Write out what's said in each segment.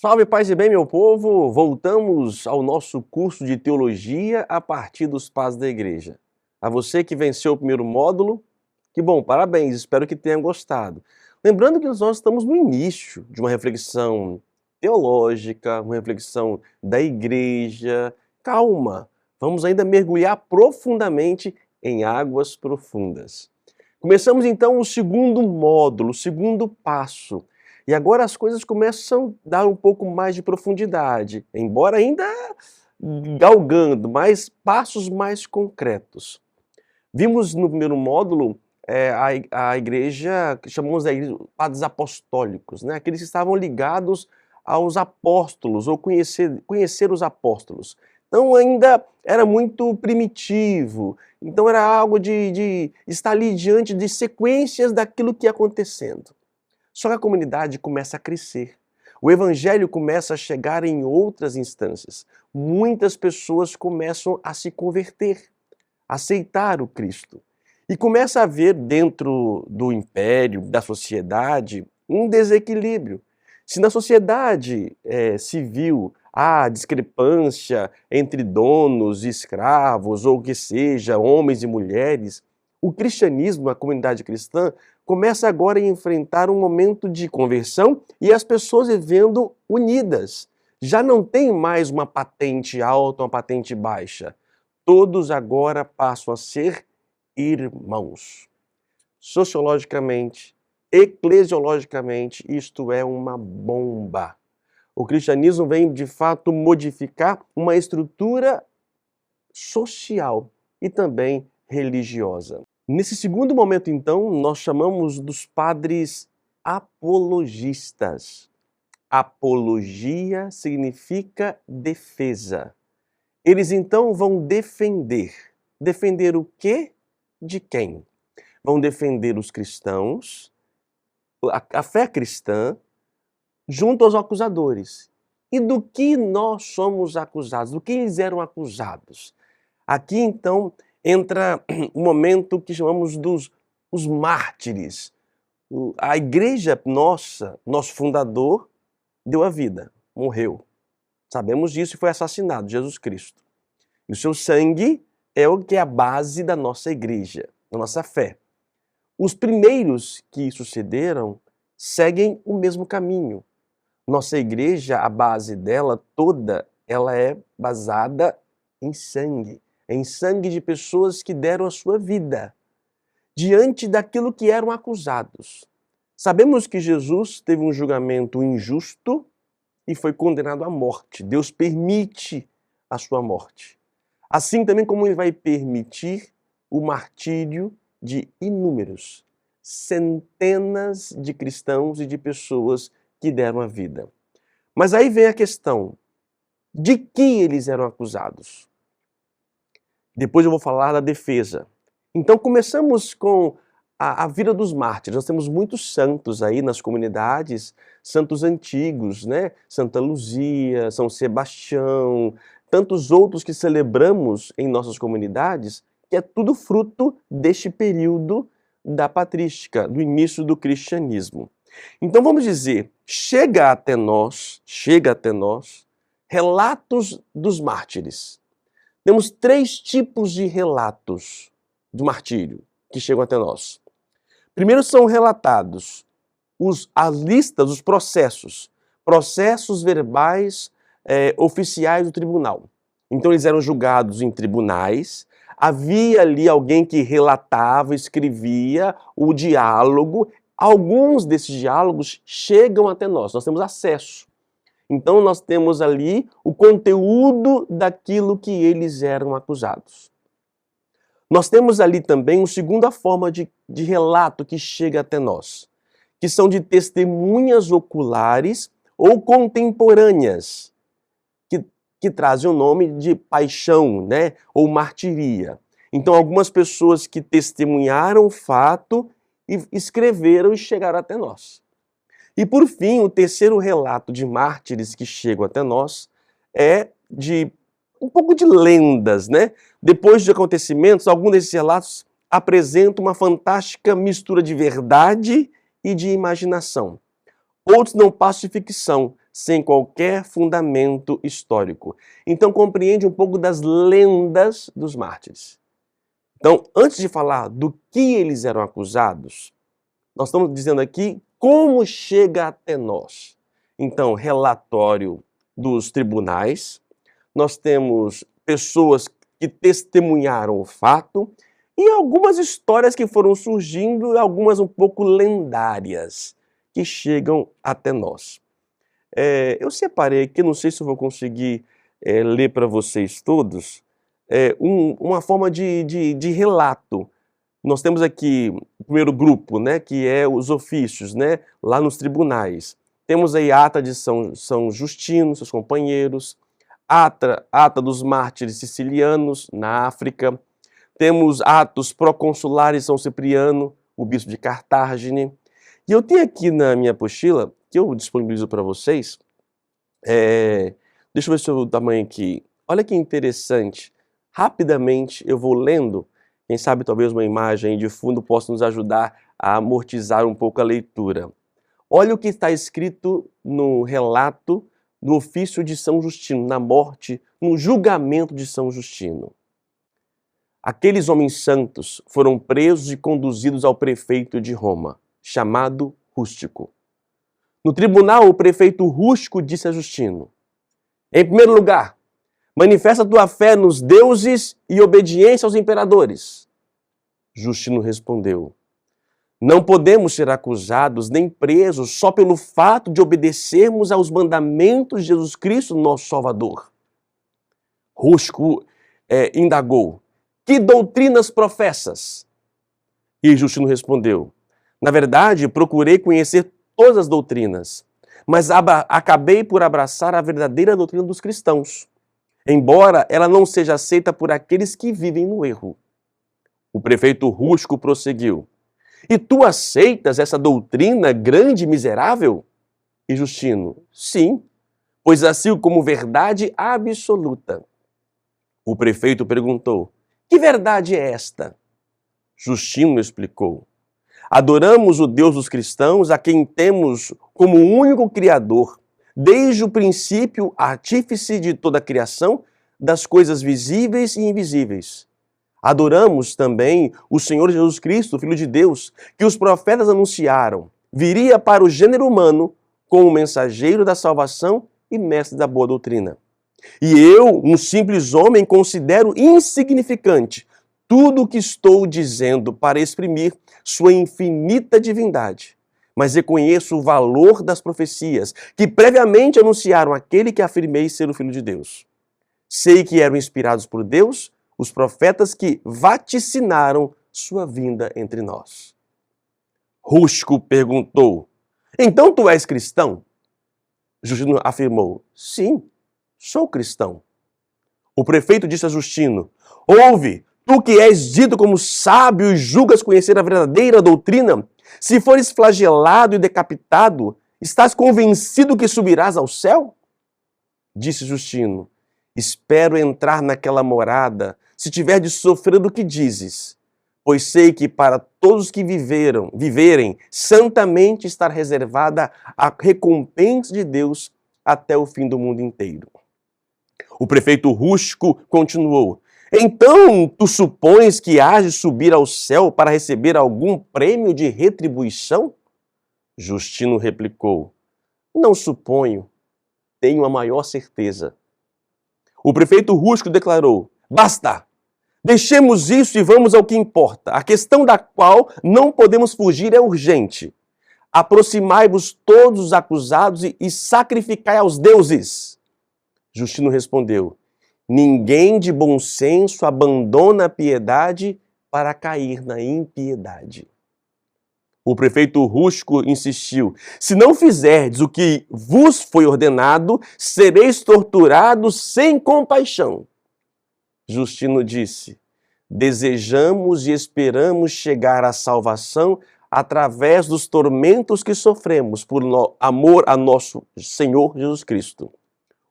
Salve, paz e bem, meu povo! Voltamos ao nosso curso de teologia a partir dos passos da igreja. A você que venceu o primeiro módulo, que bom, parabéns, espero que tenha gostado. Lembrando que nós estamos no início de uma reflexão teológica, uma reflexão da igreja. Calma, vamos ainda mergulhar profundamente em águas profundas. Começamos então o segundo módulo, o segundo passo. E agora as coisas começam a dar um pouco mais de profundidade, embora ainda galgando, mas passos mais concretos. Vimos no primeiro módulo a igreja, que chamamos de padres apostólicos, né? Aqueles que estavam ligados aos apóstolos, ou conhecer os apóstolos. Então ainda era muito primitivo, então era algo de estar ali diante de sequências daquilo que ia acontecendo. Só que a comunidade começa a crescer. O evangelho começa a chegar em outras instâncias. Muitas pessoas começam a se converter, a aceitar o Cristo. E começa a haver dentro do império, da sociedade, um desequilíbrio. Se na sociedade civil há discrepância entre donos e escravos, ou o que seja, homens e mulheres, o cristianismo, a comunidade cristã, começa agora a enfrentar um momento de conversão e as pessoas vivendo unidas. Já não tem mais uma patente alta, uma patente baixa. Todos agora passam a ser irmãos. Sociologicamente, eclesiologicamente, isto é uma bomba. O cristianismo vem, de fato, modificar uma estrutura social e também religiosa. Nesse segundo momento, então, nós chamamos dos padres apologistas. Apologia significa defesa. Eles, então, vão defender. Defender o quê? De quem? Vão defender os cristãos, a fé cristã, junto aos acusadores. E do que nós somos acusados? Do que eles eram acusados? Aqui, então, entra o momento que chamamos os mártires. A igreja nossa, nosso fundador, deu a vida, morreu. Sabemos disso e foi assassinado, Jesus Cristo. E o seu sangue é o que é a base da nossa igreja, da nossa fé. Os primeiros que sucederam seguem o mesmo caminho. Nossa igreja, a base dela toda, ela é basada em sangue de pessoas que deram a sua vida diante daquilo que eram acusados. Sabemos que Jesus teve um julgamento injusto e foi condenado à morte. Deus permite a sua morte. Assim também como ele vai permitir o martírio de inúmeros, centenas de cristãos e de pessoas que deram a vida. Mas aí vem a questão, de que eles eram acusados? Depois eu vou falar da defesa. Então começamos com a vida dos mártires. Nós temos muitos santos aí nas comunidades, santos antigos, né? Santa Luzia, São Sebastião, tantos outros que celebramos em nossas comunidades, que é tudo fruto deste período da patrística, do início do cristianismo. Então vamos dizer, chega até nós relatos dos mártires. Temos 3 tipos de relatos do martírio que chegam até nós. Primeiro são relatados as listas, os processos verbais oficiais do tribunal. Então eles eram julgados em tribunais, havia ali alguém que relatava, escrevia o diálogo. Alguns desses diálogos chegam até nós temos acesso. Então nós temos ali o conteúdo daquilo que eles eram acusados. Nós temos ali também uma segunda forma de relato que chega até nós, que são de testemunhas oculares ou contemporâneas, que trazem o nome de paixão, né, ou martiria. Então algumas pessoas que testemunharam o fato e escreveram e chegaram até nós. E por fim, o terceiro relato de mártires que chegam até nós é de um pouco de lendas, né? Depois de acontecimentos, alguns desses relatos apresentam uma fantástica mistura de verdade e de imaginação. Outros não passam de ficção, sem qualquer fundamento histórico. Então compreende um pouco das lendas dos mártires. Então, antes de falar do que eles eram acusados, nós estamos dizendo aqui como chega até nós. Então, relatório dos tribunais, nós temos pessoas que testemunharam o fato e algumas histórias que foram surgindo, algumas um pouco lendárias, que chegam até nós. Eu separei aqui, não sei se eu vou conseguir ler para vocês todos, uma forma de relato. Nós temos aqui o primeiro grupo, né, que é os ofícios, né, lá nos tribunais. Temos aí a ata de São Justino, seus companheiros, ata dos mártires sicilianos na África. Temos atos proconsulares São Cipriano, o bispo de Cartagine. E eu tenho aqui na minha apostila, que eu disponibilizo para vocês, deixa eu ver se o tamanho aqui. Olha que interessante. Rapidamente eu vou lendo, quem sabe talvez uma imagem de fundo possa nos ajudar a amortizar um pouco a leitura. Olha o que está escrito no relato do ofício de São Justino, na morte, no julgamento de São Justino. Aqueles homens santos foram presos e conduzidos ao prefeito de Roma, chamado Rústico. No tribunal, o prefeito Rústico disse a Justino: em primeiro lugar, manifesta tua fé nos deuses e obediência aos imperadores. Justino respondeu: não podemos ser acusados nem presos só pelo fato de obedecermos aos mandamentos de Jesus Cristo, nosso Salvador. Rústico indagou: que doutrinas professas? E Justino respondeu: na verdade, procurei conhecer todas as doutrinas, mas acabei por abraçar a verdadeira doutrina dos cristãos, embora ela não seja aceita por aqueles que vivem no erro. O prefeito Rústico prosseguiu: e tu aceitas essa doutrina grande e miserável? E Justino: sim, pois assim como verdade absoluta. O prefeito perguntou: que verdade é esta? Justino explicou: adoramos o Deus dos cristãos, a quem temos como único Criador, desde o princípio, artífice de toda a criação, das coisas visíveis e invisíveis. Adoramos também o Senhor Jesus Cristo, Filho de Deus, que os profetas anunciaram, viria para o gênero humano como mensageiro da salvação e mestre da boa doutrina. E eu, um simples homem, considero insignificante tudo o que estou dizendo para exprimir sua infinita divindade. Mas reconheço o valor das profecias que previamente anunciaram aquele que afirmei ser o Filho de Deus. Sei que eram inspirados por Deus os profetas que vaticinaram sua vinda entre nós. Rústico perguntou: então tu és cristão? Justino afirmou: sim, sou cristão. O prefeito disse a Justino: ouve, tu que és dito como sábio e julgas conhecer a verdadeira doutrina, se fores flagelado e decapitado, estás convencido que subirás ao céu? Disse Justino: espero entrar naquela morada, se tiver de sofrer do que dizes, pois sei que para todos que viverem santamente está reservada a recompensa de Deus até o fim do mundo inteiro. O prefeito Rústico continuou: então tu supões que hás de subir ao céu para receber algum prêmio de retribuição? Justino replicou: não suponho, tenho a maior certeza. O prefeito Rústico declarou: basta! Deixemos isso e vamos ao que importa. A questão da qual não podemos fugir é urgente. Aproximai-vos todos os acusados e sacrificai aos deuses. Justino respondeu: ninguém de bom senso abandona a piedade para cair na impiedade. O prefeito Rústico insistiu: se não fizerdes o que vos foi ordenado, sereis torturados sem compaixão. Justino disse: desejamos e esperamos chegar à salvação através dos tormentos que sofremos por amor a nosso Senhor Jesus Cristo.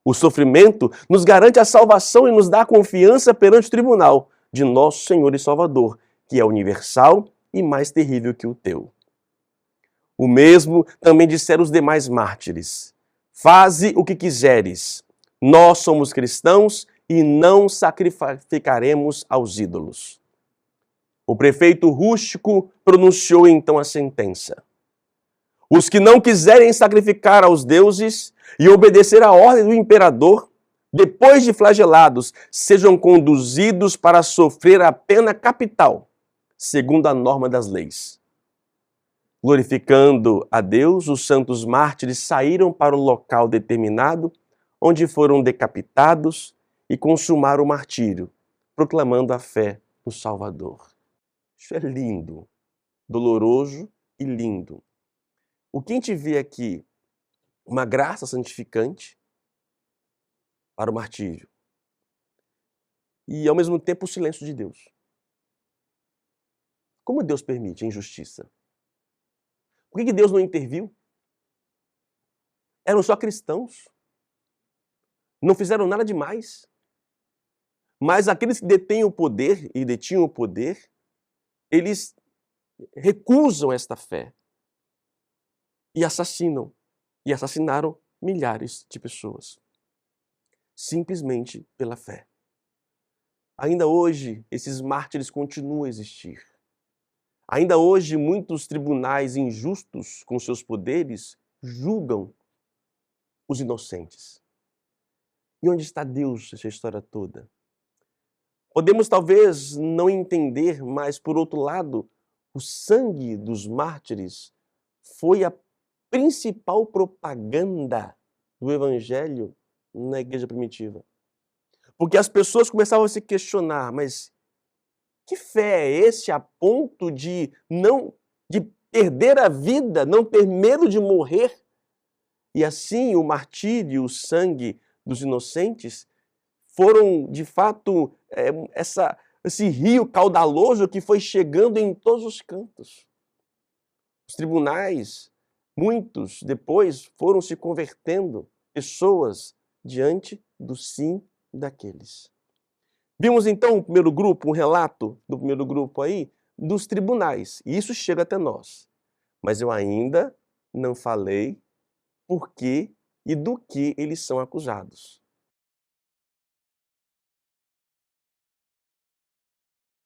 O sofrimento nos garante a salvação e nos dá a confiança perante o tribunal de nosso Senhor e Salvador, que é universal e mais terrível que o teu. O mesmo também disseram os demais mártires. Faze o que quiseres. Nós somos cristãos e não sacrificaremos aos ídolos. O prefeito rústico pronunciou então a sentença. Os que não quiserem sacrificar aos deuses e obedecer à ordem do imperador, depois de flagelados, sejam conduzidos para sofrer a pena capital, segundo a norma das leis. Glorificando a Deus, os santos mártires saíram para o local determinado, onde foram decapitados e consumaram o martírio, proclamando a fé no Salvador. Isso é lindo, doloroso e lindo. O que a gente vê aqui? Uma graça santificante para o martírio. E, ao mesmo tempo, o silêncio de Deus. Como Deus permite a injustiça? Por que Deus não interviu? Eram só cristãos. Não fizeram nada demais. Mas aqueles que detêm o poder e detinham o poder, eles recusam esta fé. E assassinam. E assassinaram milhares de pessoas. Simplesmente pela fé. Ainda hoje, esses mártires continuam a existir. Ainda hoje, muitos tribunais injustos com seus poderes julgam os inocentes. E onde está Deus nessa história toda? Podemos talvez não entender, mas por outro lado, o sangue dos mártires foi a principal propaganda do evangelho na igreja primitiva. Porque as pessoas começavam a se questionar, mas que fé é esse a ponto de perder a vida, não ter medo de morrer? E assim o martírio, o sangue dos inocentes foram, de fato, esse rio caudaloso que foi chegando em todos os cantos. Os tribunais, muitos depois foram se convertendo, pessoas diante do sim daqueles. Vimos então o primeiro grupo, um relato do primeiro grupo aí, dos tribunais. E isso chega até nós. Mas eu ainda não falei por que e do que eles são acusados.